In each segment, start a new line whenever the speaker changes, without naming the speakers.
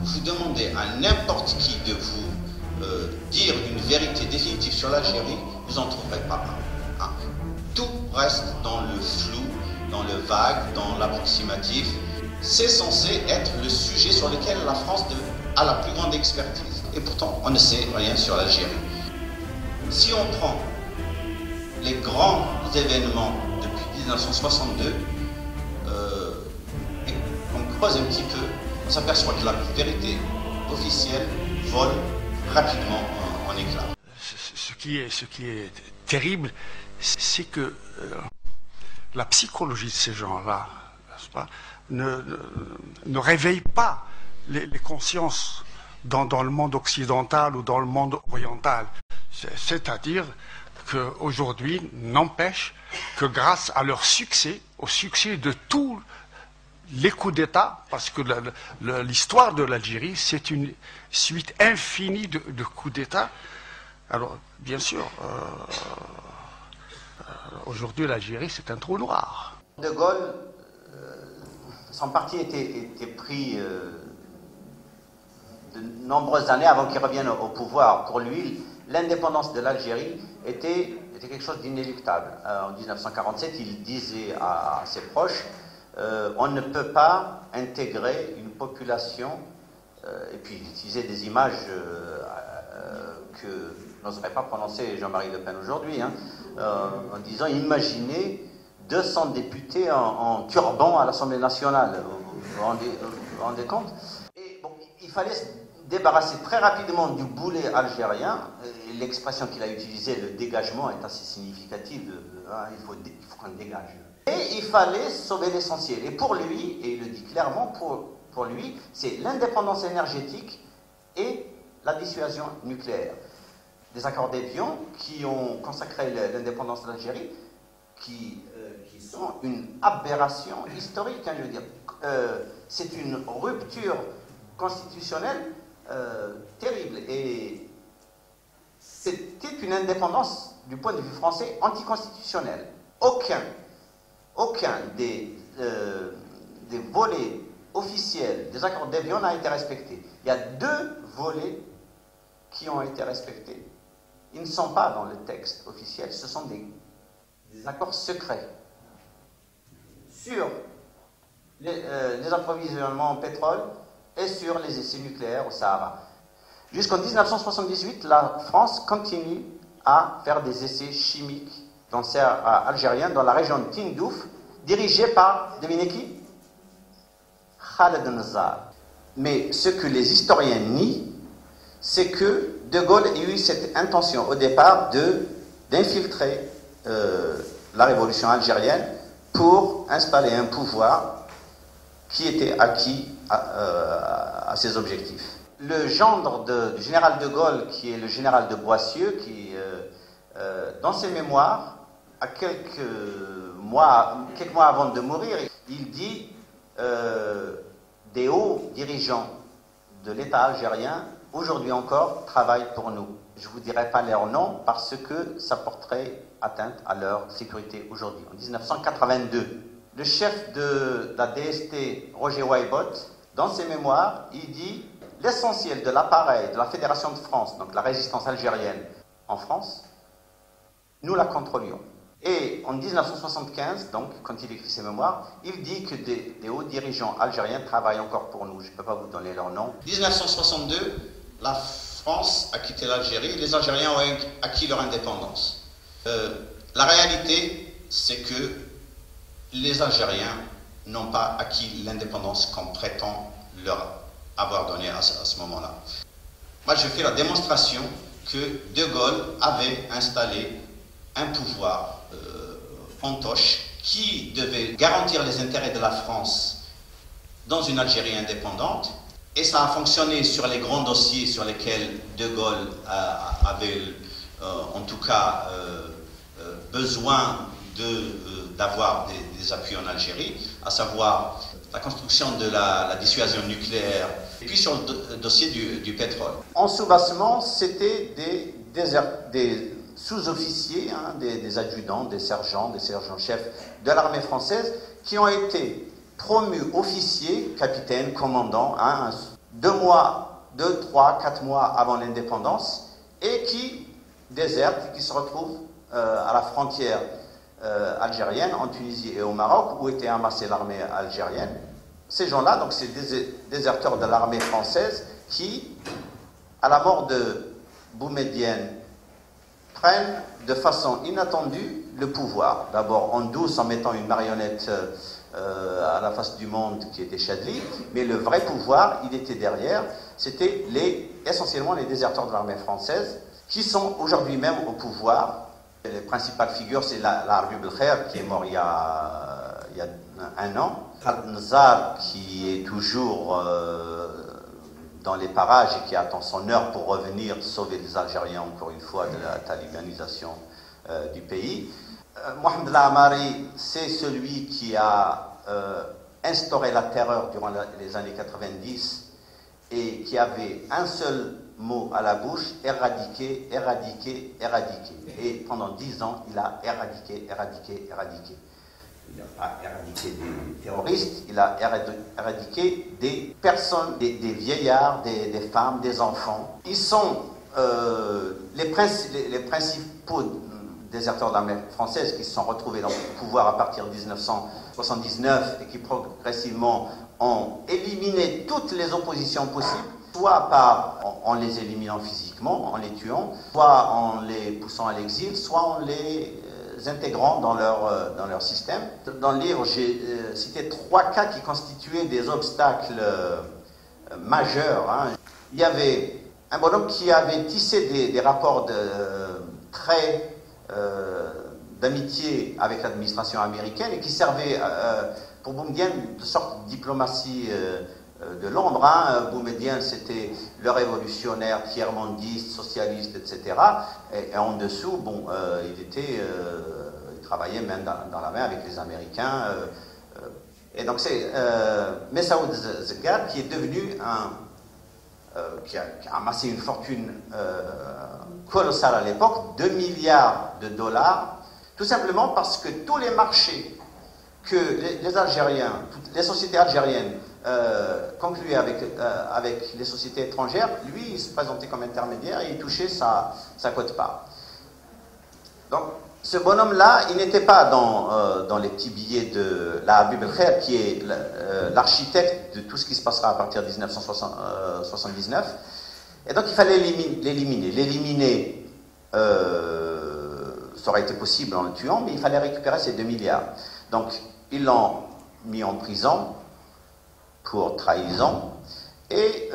vous demandez à n'importe qui de vous dire une vérité définitive sur l'Algérie, vous n'en trouverez pas un. Tout reste dans le flou, dans le vague, dans l'approximatif. C'est censé être le sujet sur lequel la France a la plus grande expertise. Et pourtant, on ne sait rien sur l'Algérie. Si on prend les grands événements depuis 1962, et on creuse un petit peu, on s'aperçoit que la vérité officielle vole rapidement en éclats.
Ce qui est terrible, c'est que la psychologie de ces gens-là, n'est-ce pas, ne réveille pas les consciences dans le monde occidental ou dans le monde oriental. C'est-à-dire qu'aujourd'hui, n'empêche que grâce à leur succès, au succès de tous les coups d'État, parce que l'histoire de l'Algérie, c'est une suite infinie de coups d'État. Alors, bien sûr, aujourd'hui, l'Algérie, c'est un trou noir.
De Gaulle, son parti était pris de nombreuses années avant qu'il revienne au pouvoir. Pour lui, l'indépendance de l'Algérie était quelque chose d'inéluctable. En 1947, il disait à ses proches, on ne peut pas intégrer une population, et puis il utilisait des images que n'oserait pas prononcer Jean-Marie Le Pen aujourd'hui, en disant, imaginez 200 députés en turban à l'Assemblée nationale, vous vous rendez compte? Et bon, il fallait se débarrasser très rapidement du boulet algérien. L'expression qu'il a utilisée, le dégagement, est assez significative. Il faut qu'on dégage. Et il fallait sauver l'essentiel. Et pour lui, et il le dit clairement, pour lui, c'est l'indépendance énergétique et la dissuasion nucléaire. Des accords d'Évian qui ont consacré l'indépendance de l'Algérie, qui sont une aberration historique, je veux dire. C'est une rupture constitutionnelle terrible. Et c'était une indépendance, du point de vue français, anticonstitutionnelle. Aucun des volets officiels des accords d'Évian n'a été respecté. Il y a 2 volets qui ont été respectés. Ils ne sont pas dans le texte officiel, ce sont des accords secrets sur les approvisionnements en pétrole et sur les essais nucléaires au Sahara. Jusqu'en 1978, la France continue à faire des essais chimiques dans le Sahara algérien, dans la région de Tindouf, dirigée par, devinez qui? Khaled Nazar. Mais ce que les historiens nient, c'est que De Gaulle a eu cette intention au départ d'infiltrer la révolution algérienne pour installer un pouvoir qui était acquis à ses objectifs. Le gendre du général de Gaulle, qui est le général de Boissieu, qui, dans ses mémoires, à quelques mois avant de mourir, il dit des hauts dirigeants de l'État algérien, aujourd'hui encore, travaillent pour nous. Je ne vous dirai pas leur nom parce que ça porterait atteinte à leur sécurité aujourd'hui. En 1982, le chef de la DST, Roger Waibot, dans ses mémoires, il dit « L'essentiel de l'appareil de la Fédération de France, donc la résistance algérienne en France, nous la contrôlions. » Et en 1975, donc, quand il écrit ses mémoires, il dit que des hauts dirigeants algériens travaillent encore pour nous. Je ne peux pas vous donner leur nom.
1962, la France a quitté l'Algérie, les Algériens ont acquis leur indépendance. La réalité, c'est que les Algériens n'ont pas acquis l'indépendance qu'on prétend leur avoir donnée à ce moment-là. Moi, je fais la démonstration que De Gaulle avait installé un pouvoir fantoche qui devait garantir les intérêts de la France dans une Algérie indépendante. Et ça a fonctionné sur les grands dossiers sur lesquels De Gaulle avait en tout cas besoin d'avoir des appuis en Algérie, à savoir la construction de la dissuasion nucléaire, et puis sur le dossier du pétrole.
En sous-bassement, c'était des sous-officiers, des adjudants, des sergents-chefs de l'armée française qui ont été promus officiers, capitaines, commandants, 2 mois, 2, 3, 4 mois avant l'indépendance, et qui désertent, qui se retrouvent à la frontière algérienne, en Tunisie et au Maroc, où était amassée l'armée algérienne. Ces gens-là, donc c'est des déserteurs de l'armée française qui, à la mort de Boumedienne, prennent de façon inattendue le pouvoir. D'abord en douce, en mettant une marionnette à la face du monde qui était Chadli, mais le vrai pouvoir, il était derrière. C'était essentiellement les déserteurs de l'armée française qui sont aujourd'hui même au pouvoir. Les principales figures, c'est l'Arbi Belkhair, qui est mort il y a 1 an. Khaled Nazar, qui est toujours dans les parages et qui attend son heure pour revenir sauver les Algériens, encore une fois, de la talibanisation du pays. Mohamed El Amari, c'est celui qui a instauré la terreur durant les années 90 et qui avait un seul mot à la bouche: éradiquer, éradiquer, éradiquer. Et pendant 10 ans, il a éradiqué, éradiqué, éradiqué. Il n'a pas éradiqué des terroristes, il a éradiqué des personnes, des vieillards, des femmes, des enfants. Ils sont les principaux déserteurs de l'armée française qui se sont retrouvés dans le pouvoir à partir de 1979 et qui progressivement ont éliminé toutes les oppositions possibles, soit en les éliminant physiquement, en les tuant, soit en les poussant à l'exil, soit en les intégrant dans leur système. Dans le livre, j'ai cité 3 cas qui constituaient des obstacles majeurs. Il y avait un bonhomme qui avait tissé des rapports d'amitié avec l'administration américaine et qui servait pour Boumedienne de sorte de diplomatie de l'ombre. Boumedienne, c'était le révolutionnaire tiers-mondiste, socialiste, etc. Et en dessous, il travaillait main dans la main avec les Américains. Et donc c'est Messaoud Zegad qui est devenu qui a amassé une fortune colossale à l'époque, 2 milliards de dollars, tout simplement parce que tous les marchés que les Algériens, toutes les sociétés algériennes concluaient avec les sociétés étrangères, lui, il se présentait comme intermédiaire et il touchait sa quote-part. Donc, ce bonhomme-là, il n'était pas dans les petits billets de l'Arbi Belkhair, qui est l'architecte de tout ce qui se passera à partir de 1979. Et donc, il fallait l'éliminer. L'éliminer, ça aurait été possible en le tuant, mais il fallait récupérer ces 2 milliards. Donc, ils l'ont mis en prison pour trahison et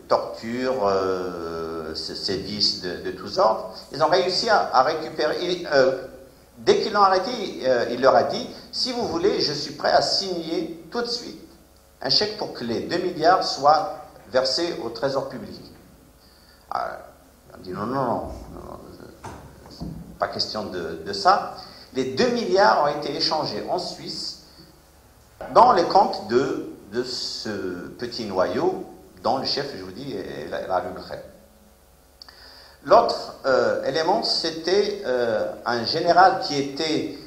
torture, sévices de tous ordres. Ils ont réussi à récupérer. Dès qu'ils l'ont arrêté, il leur a dit: si vous voulez, je suis prêt à signer tout de suite un chèque pour que les 2 milliards soient versés au trésor public. Alors, on dit non, pas question de ça. Les 2 milliards ont été échangés en Suisse dans les comptes de ce petit noyau dont le chef, je vous dis, est l'Arbi Belkhair. L'autre élément, c'était un général qui était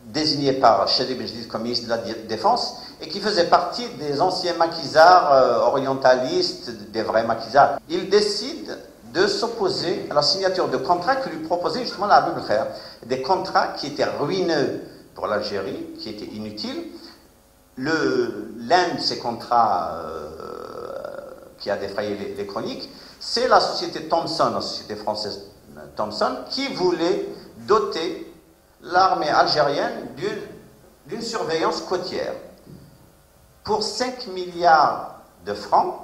désigné par Chadli Benjedid comme ministre de la Défense et qui faisait partie des anciens maquisards orientalistes, des vrais maquisards. Il décide de s'opposer à la signature de contrats que lui proposait justement l'Arbi Belkhair. Des contrats qui étaient ruineux pour l'Algérie, qui étaient inutiles. L'un de ces contrats qui a défrayé les chroniques, c'est la société Thomson, la société française Thomson, qui voulait doter l'armée algérienne d'une surveillance côtière pour 5 milliards de francs,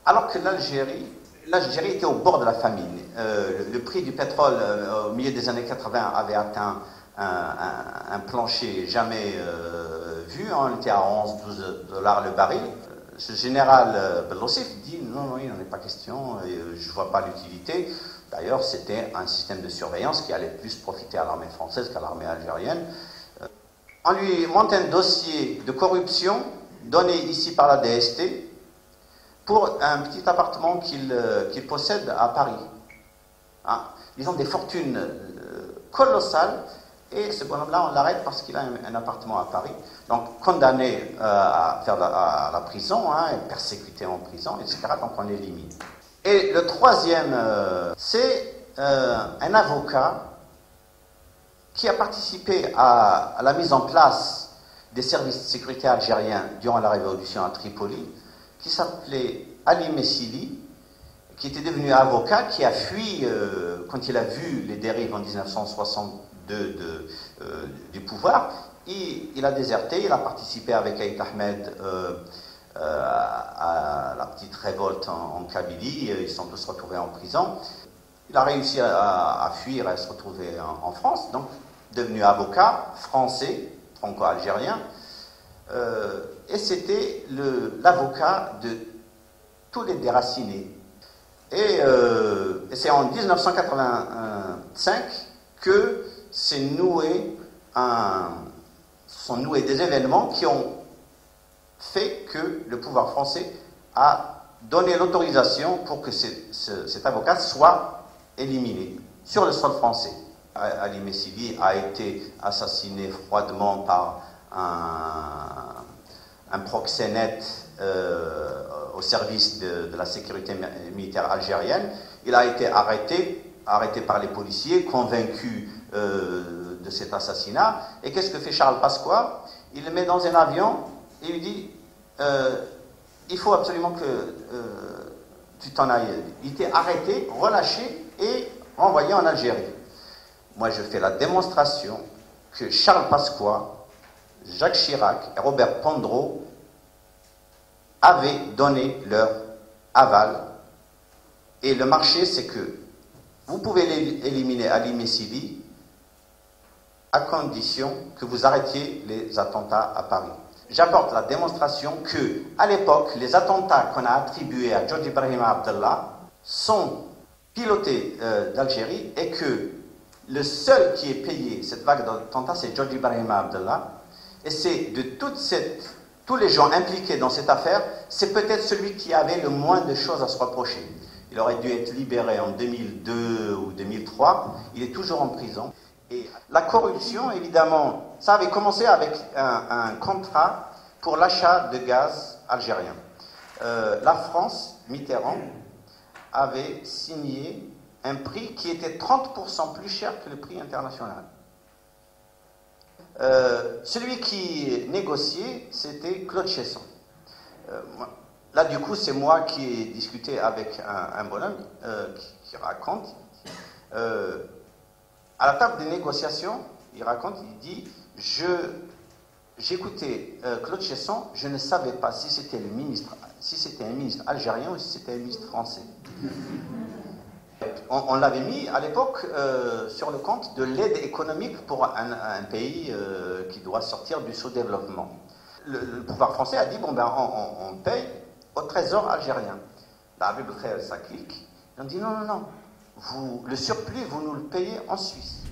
alors que l'Algérie était au bord de la famine. Le prix du pétrole au milieu des années 80 avait atteint un plancher jamais vu. On était à 11-12 dollars le baril. Ce général Bellossif dit non, il n'en est pas question, je ne vois pas l'utilité. D'ailleurs, c'était un système de surveillance qui allait plus profiter à l'armée française qu'à l'armée algérienne. On lui monte un dossier de corruption donné ici par la DST pour un petit appartement qu'il possède à Paris. Ils ont des fortunes colossales Et ce bonhomme-là, on l'arrête parce qu'il a un appartement à Paris. Donc, condamné à faire la prison, hein, persécuté en prison, etc. Donc, on l'élimine. Et le troisième, c'est un avocat qui a participé à la mise en place des services de sécurité algériens durant la révolution à Tripoli, qui s'appelait Ali Messili, qui était devenu avocat, qui a fui quand il a vu les dérives en 1962 du pouvoir. Il a déserté, il a participé avec Aït Ahmed à la petite révolte en Kabylie. Ils sont tous retrouvés en prison. Il a réussi à fuir et à se retrouver en France, donc devenu avocat français, franco-algérien. Et c'était l'avocat de tous les déracinés. Et c'est en 1985 que sont noués des événements qui ont fait que le pouvoir français a donné l'autorisation pour que cet avocat soit éliminé sur le sol français. Ali Messili a été assassiné froidement par un proxénète au service de la sécurité militaire algérienne. Il a été arrêté par les policiers, convaincu de cet assassinat. Et qu'est-ce que fait Charles Pasqua? Il le met dans un avion et lui dit il faut absolument que tu t'en ailles. Il était arrêté, relâché et envoyé en Algérie. Moi, je fais la démonstration que Charles Pasqua, Jacques Chirac et Robert Pondreau avaient donné leur aval. Et le marché, c'est que vous pouvez éliminer Ali Messili à condition que vous arrêtiez les attentats à Paris. J'apporte la démonstration que, à l'époque, les attentats qu'on a attribués à Georges Ibrahim Abdallah sont pilotés d'Algérie et que le seul qui ait payé cette vague d'attentats, c'est Georges Ibrahim Abdallah. Et c'est de tous les gens impliqués dans cette affaire, c'est peut-être celui qui avait le moins de choses à se reprocher. Il aurait dû être libéré en 2002 ou 2003. Il est toujours en prison. Et la corruption, évidemment, ça avait commencé avec un contrat pour l'achat de gaz algérien. La France, Mitterrand, avait signé un prix qui était 30% plus cher que le prix international. Celui qui négociait, c'était Claude Chesson. Là, du coup, c'est moi qui ai discuté avec un bonhomme qui raconte. À la table des négociations, il raconte, il dit j'écoutais Claude Chesson, je ne savais pas si c'était un ministre algérien ou si c'était un ministre français. On l'avait mis à l'époque sur le compte de l'aide économique pour un pays qui doit sortir du sous-développement. Le pouvoir français a dit bon ben on paye au trésor algérien. La Habib Khair, ça clique. Ils ont dit non, le surplus vous nous le payez en Suisse.